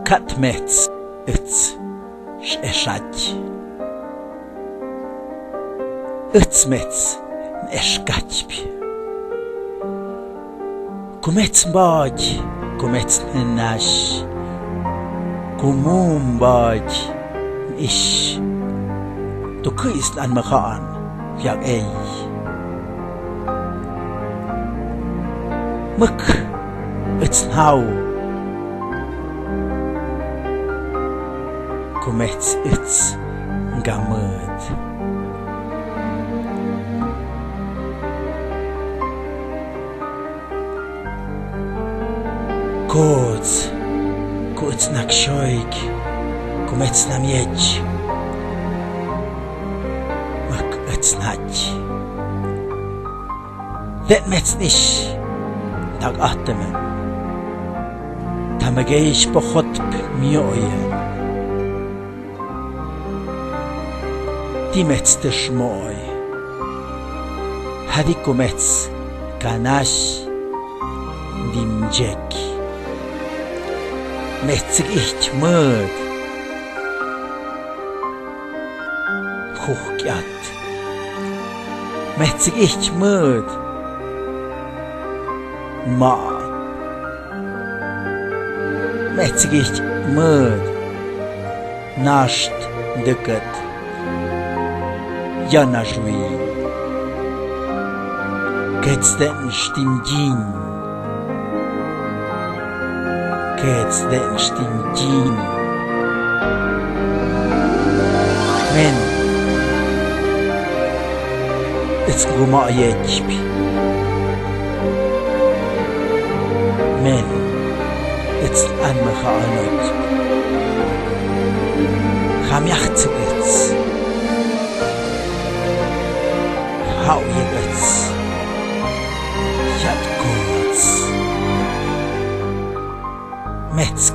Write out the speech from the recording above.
katmets Uts Eshaj Utsmets Eshkatjp Kumets Baj Kumets Nash Kumum Baj Ish Tu Kis an Mahan Yak Ey Muk Uts How Kumets Uts Gamud Kods Kods Nakshoik Kumets Namiej Muk Uts Naj Det Mets Nish Tag Atemen Tamageish Pochotp Mioye Die Mets de Schmoy Hadiko Mets Ganash Dimjek Metsig ich Mörd Hochgjat Metsig ich Mörd Ma Metsig ich Mörd Nasht Döket Janashwi Ketsten Stimjin Ketsten Stimjin Men It's Guma Yechp Men It's Anmacha Anot Hamyachtsigets How you gets Yat Gods Mets